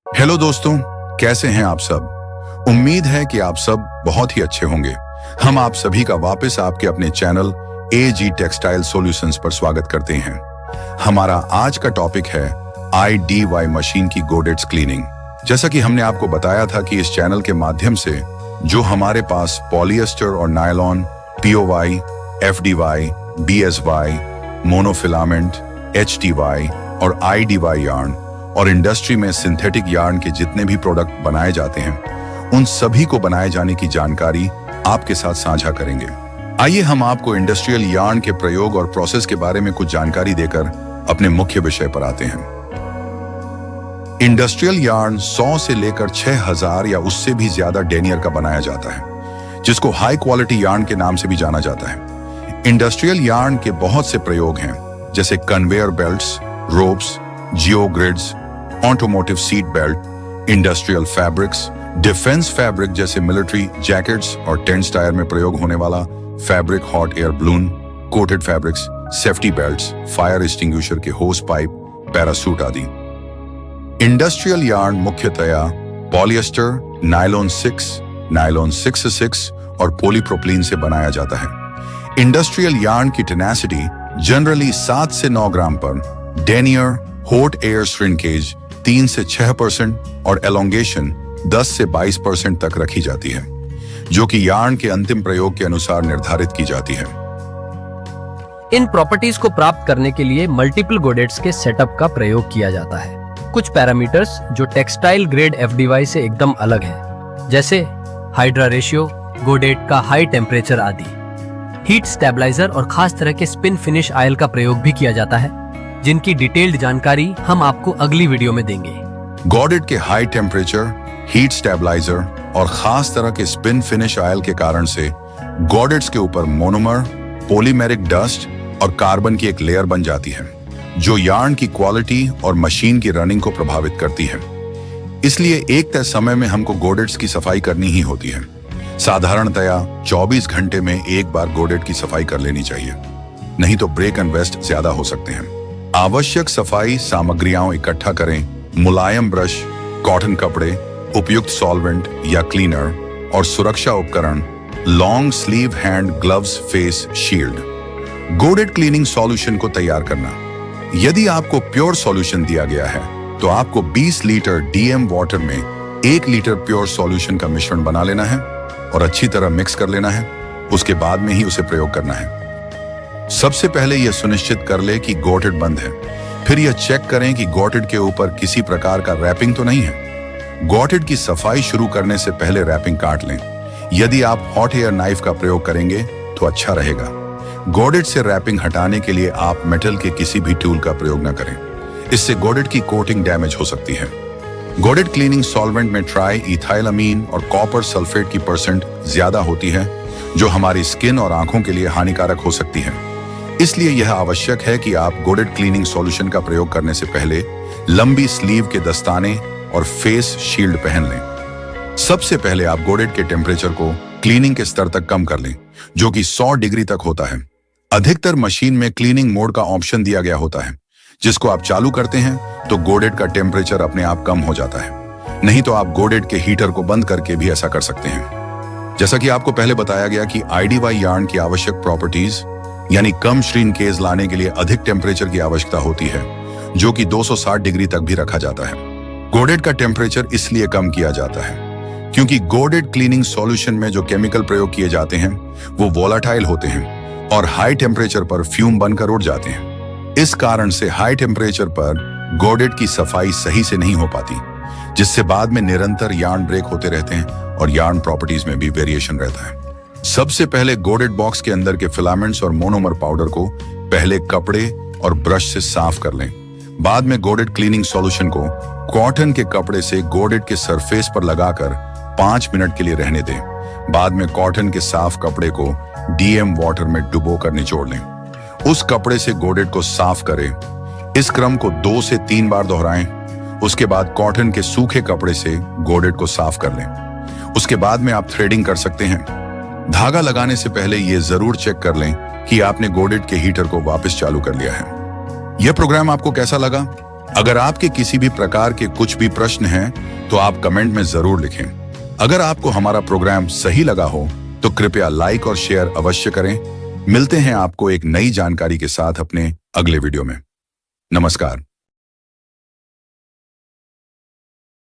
Hello दोस्तों, कैसे हैं आप सब। उम्मीद है कि आप सब बहुत ही अच्छे होंगे। हम आप सभी का वापस आपके अपने चैनल एजी टेक्सटाइल सॉल्यूशंस पर स्वागत करते हैं। हमारा आज का टॉपिक है IDY मशीन की गोडेट्स क्लीनिंग। जैसा कि हमने आपको बताया था कि इस चैनल के माध्यम से जो हमारे पास पॉलिएस्टर और nylon, POY, FDY, BSY, monofilament, HTY और IDY यार्न और इंडस्ट्री में सिंथेटिक यार्न के जितने भी प्रोडक्ट बनाए जाते हैं, उन सभी को बनाए जाने की जानकारी आपके साथ साझा करेंगे। आइए हम आपको इंडस्ट्रियल यार्न के प्रयोग और प्रोसेस के बारे में कुछ जानकारी देकर अपने मुख्य विषय पर आते हैं। इंडस्ट्रियल यार्न 100 से लेकर 6000 या उससे भी ज्यादा डेनियर का बनाया जाता है, जिसको हाई क्वालिटी यार्न के नाम से भी जाना जाता है। इंडस्ट्रियल यार्न के बहुत से प्रयोग हैं, जैसे conveyor belts, ropes, geo grids, automotive seat belt, industrial fabrics, defence fabric जैसे मिलिट्री जैकेट्स और टेंट्स टायर में प्रयोग होने वाला fabric, hot air balloon, coated fabrics, safety belts, fire extinguisher के होस पाइप, पैरासूट आदि। इंडस्ट्रियल यार्न मुख्यतया polyester, nylon 6, nylon 6 और पॉलीप्रोपिलीन से बनाया जाता है। इंडस्ट्रियल यार्न की टेनेसिटी जनरली 7 से 9 ग्राम पर, डेनियर, हॉट एयर श्रिंकेज 3 से 6% और एलोंगेशन 10 से 22% तक रखी जाती है, जो कि यार्न के अंतिम प्रयोग के अनुसार निर्धारित की जाती है। इन प्रॉपर्टीज को प्राप्त करने के लिए मल्टीपल गोडेट्स के सेटअप का प्रयोग किया जाता है। कुछ पैरामीटर्स जो टेक्सटाइल ग्रेड FDY से एकदम अलग है, जैसे हाइड्रा रेशियो, गोडेट का हाई टेम्परेचर आदि। हीट स्टेबलाइजर और खास तरह के स्पिन फिनिश आयल का प्रयोग भी किया जाता है, जिनकी डिटेल्ड जानकारी हम आपको अगली वीडियो में देंगे। गोडेट के हाई टेम्परेचर, हीट स्टेबलाइजर और खास तरह के स्पिन फिनिश आयल के कारण से गोडेट्स के ऊपर मोनोमर, पॉलीमेरिक डस्ट और कार्बन की एक लेयर बन जाती है, जो यार्न की क्वालिटी और मशीन की रनिंग को प्रभावित करती है। इसलिए एक तय समय में हमको गोडेट्स की सफाई करनी ही होती है। साधारणतया 24 घंटे में एक बार गोडेट की सफाई कर लेनी चाहिए, नहीं तो ब्रेक एंड वेस्ट ज्यादा हो सकते हैं। आवश्यक सफाई सामग्रियां इकट्ठा करें, मुलायम ब्रश, कॉटन कपड़े, उपयुक्त सॉल्वेंट या क्लीनर और सुरक्षा उपकरण, long sleeve hand gloves, face shield. गोडेट cleaning solution को तैयार करना। यदि आपको प्योर सॉल्यूशन दिया गया है तो आपको 20 लीटर DM वाटर में 1 लीटर प्योर सॉल्यूशन का मिश्रण बना लेना है और अच्छी तरह मिक्स कर लेना है। उसके बाद में ही उसे प्रयोग करना है। सबसे पहले यह सुनिश्चित कर ले कि गॉटेट बंद है। फिर यह चेक करें कि गॉटेट के ऊपर किसी प्रकार का रैपिंग तो नहीं है। गॉटेट की सफाई शुरू करने से पहले रैपिंग काट लें। यदि आप हॉट एयर नाइफ का प्रयोग करेंगे तो अच्छा रहेगा। गॉडेट से रैपिंग हटाने के लिए आप मेटल के किसी भी टूल का प्रयोग न करें, इससे गॉडेट की कोटिंग डैमेज हो सकती है। गॉडेट क्लीनिंग सॉल्वेंट में ट्राई इथाइलामीन और कॉपर सल्फेट की परसेंट ज्यादा होती है, जो हमारी स्किन और आंखों के लिए हानिकारक हो सकती है। इसलिए यह आवश्यक है कि आप गोडेट क्लीनिंग सॉल्यूशन का प्रयोग करने से पहले लंबी स्लीव के दस्ताने और फेस शील्ड पहन लें। सबसे पहले आप गोडेट के टेम्परेचर को क्लीनिंग के स्तर तक कम कर लें, जो कि 100 डिग्री तक होता है। अधिकतर मशीन में क्लीनिंग मोड का ऑप्शन दिया गया होता है, जिसको आप चालू करते हैं तो गोडेट का टेम्परेचर अपने आप कम हो जाता है। नहीं तो आप गोडेट के हीटर को बंद करके भी ऐसा कर सकते हैं। जैसा कि आपको पहले बताया गया कि IDY यार्न की आवश्यक प्रॉपर्टीज यानी कम श्रिंकेज लाने के लिए अधिक टेम्परेचर की आवश्यकता होती है, जो कि 260 डिग्री तक भी रखा जाता है। गोडेट का टेम्परेचर इसलिए कम किया जाता है क्योंकि गोडेट क्लीनिंग सॉल्यूशन में जो केमिकल प्रयोग किए जाते हैं वो वोलाटाइल होते हैं और हाई टेम्परेचर पर फ्यूम बनकर उड़ जाते हैं। इस कारण से हाई टेम्परेचर पर गोडेट की सफाई सही से नहीं हो पाती, जिससे बाद में निरंतर यार्न ब्रेक होते रहते हैं और यार्न प्रॉपर्टीज में भी वेरिएशन रहता है। सबसे पहले गोडेट बॉक्स के अंदर के फिलामेंट्स और मोनोमर पाउडर को पहले कपड़े और ब्रश से साफ कर लें। बाद में गोडेट क्लीनिंग सॉल्यूशन को कॉटन के कपड़े से गोडेट के सरफेस पर लगाकर 5 मिनट के लिए रहने दें। बाद में कॉटन के साफ कपड़े को DM वाटर में डुबो कर निचोड़ लें। उस कपड़े से गोडेट को साफ करें। इस क्रम को 2 से 3 बार दोहराएं। उसके बाद कॉटन के सूखे कपड़े से गोडेट को साफ कर लें। उसके बाद में आप थ्रेडिंग कर सकते हैं। धागा लगाने से पहले यह जरूर चेक कर लें कि आपने गोडेट के हीटर को वापस चालू कर लिया है। यह प्रोग्राम आपको कैसा लगा? अगर आपके किसी भी प्रकार के कुछ भी प्रश्न हैं तो आप कमेंट में जरूर लिखें। अगर आपको हमारा प्रोग्राम सही लगा हो तो कृपया लाइक और शेयर अवश्य करें। मिलते हैं आपको एक नई जानकारी के साथ अपने अगले वीडियो में। नमस्कार।